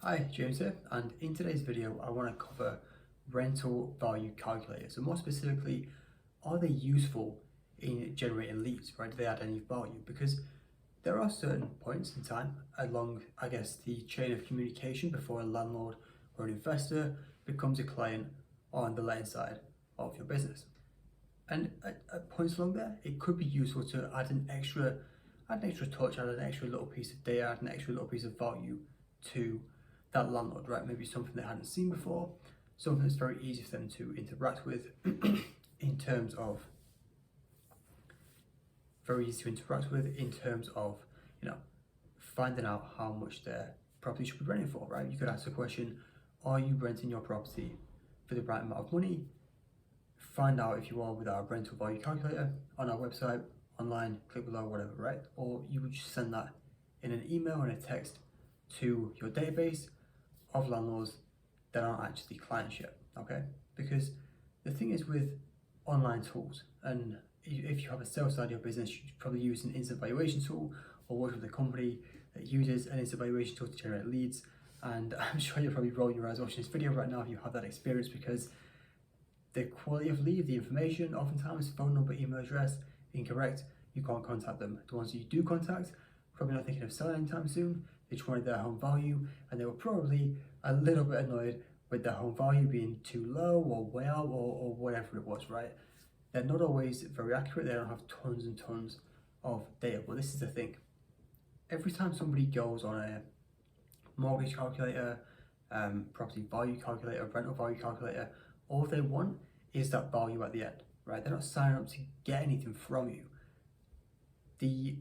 Hi, James here, and in today's video I want to cover rental value calculators. So more specifically, are they useful in generating leads, right? Do they add any value? Because there are certain points in time along, I guess, the chain of communication before a landlord or an investor becomes a client on the letting side of your business. And at points along there, it could be useful to add an extra touch, add an extra little piece of data, add an extra little piece of value to that landlord, right? Maybe something they hadn't seen before, something that's very easy for them to interact with in terms of you know, finding out how much their property should be renting for, right? You could ask the question, are you renting your property for the right amount of money? Find out if you are with our rental value calculator on our website, online, click below, whatever, right? Or you would just send that in an email and a text to your database of landlords that aren't actually clients yet, okay? Because the thing is with online tools, and if you have a sales side of your business, you probably use an instant valuation tool or work with a company that uses an instant valuation tool to generate leads. And I'm sure you're probably rolling your eyes watching this video right now if you have that experience, because the quality of lead, the information, oftentimes phone number, email address, incorrect, you can't contact them. The ones that you do contact, probably not thinking of selling anytime soon, they just wanted their home value, and they were probably a little bit annoyed with their home value being too low or way out or whatever it was, right? They're not always very accurate, they don't have tons and tons of data, but this is the thing. Every time somebody goes on a mortgage calculator, property value calculator, rental value calculator, all they want is that value at the end, right? They're not signing up to get anything from you. The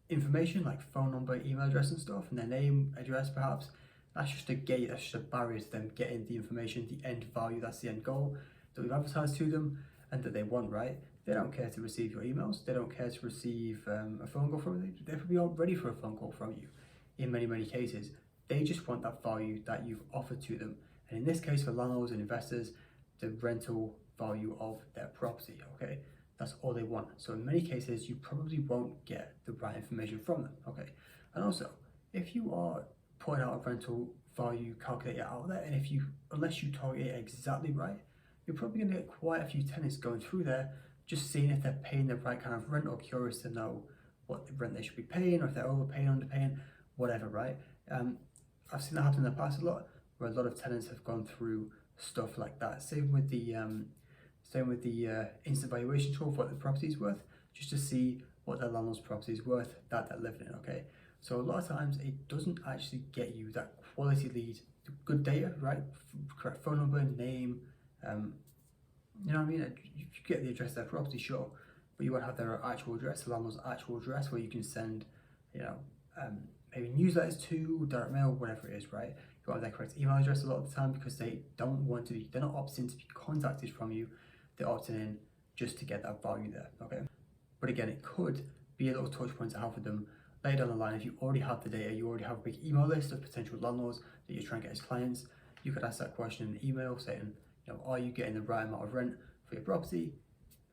information like phone number, email address and stuff, and their name, address perhaps, that's just a gate, that's just a barrier to them getting the information, the end value, that's the end goal that we've advertised to them and that they want, right? They don't care to receive your emails, they don't care to receive a phone call from you, they're probably all ready for a phone call from you in many cases. They just want that value that you've offered to them. And in this case, for landlords and investors, the rental value of their property, okay? That's all they want. So in many cases, you probably won't get the right information from them, okay? And also, if you are putting out a rental value calculator out there, and unless you target it exactly right, you're probably gonna get quite a few tenants going through there, just seeing if they're paying the right kind of rent or curious to know what the rent they should be paying, or if they're overpaying, underpaying, whatever, right? I've seen that happen in the past a lot, where a lot of tenants have gone through stuff like that. Same with the instant valuation tool for what the property is worth, just to see what their landlord's property is worth that they're living in, okay? So a lot of times it doesn't actually get you that quality lead, good data, right? Correct phone number, name, you know what I mean? You get the address of their property, sure, but you want to have their actual address, the landlord's actual address, where you can send, maybe newsletters to, direct mail, whatever it is, right? You want their correct email address a lot of the time, because they're not opting to be contacted from you, they're opting in just to get that value there, okay? But again, it could be a little touch point to have with them later down the line. If you already have the data, you already have a big email list of potential landlords that you're trying to get as clients, you could ask that question in an email saying, are you getting the right amount of rent for your property?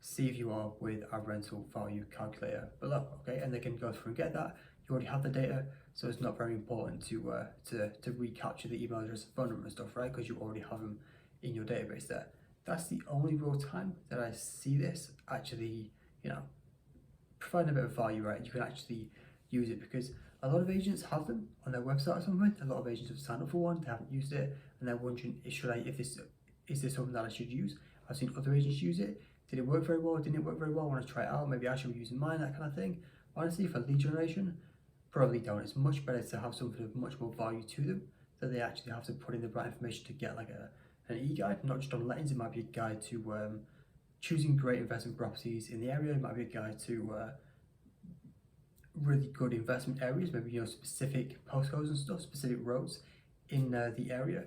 See if you are with our rental value calculator below, okay? And they can go through and get that. You already have the data, so it's not very important to recapture the email address and phone number and stuff, right? Because you already have them in your database there. That's the only real time that I see this actually, providing a bit of value, right? You can actually use it, because a lot of agents have them on their website or something. A lot of agents have signed up for one, they haven't used it, and they're wondering, is this something that I should use? I've seen other agents use it. Did it work very well? Didn't it work very well? I want to try it out. Maybe I should be using mine, that kind of thing. Honestly, for lead generation, probably don't. It's much better to have something of much more value to them, that they actually have to put in the right information to get like an e-guide, not just on lettings. It might be a guide to choosing great investment properties in the area. It might be a guide to really good investment areas, maybe specific postcodes and stuff, specific roads in the area,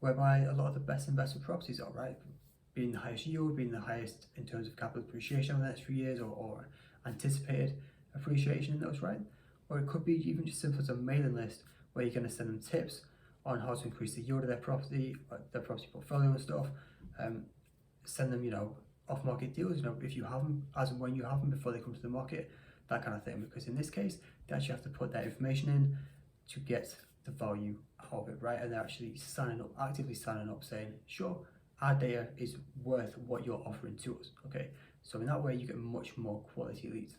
whereby a lot of the best investment properties are, right? Being the highest yield, being the highest in terms of capital appreciation over the next few years, or anticipated appreciation in those, right? Or it could be even just simple as a mailing list where you're going to send them tips on how to increase the yield of their property portfolio and stuff. Send them, off-market deals, if you have them, as and when you have them before they come to the market, that kind of thing. Because in this case, they actually have to put that information in, to get the value out of it, right? And they're actually signing up, actively signing up, saying, sure, our data is worth what you're offering to us, okay? So in that way, you get much more quality leads.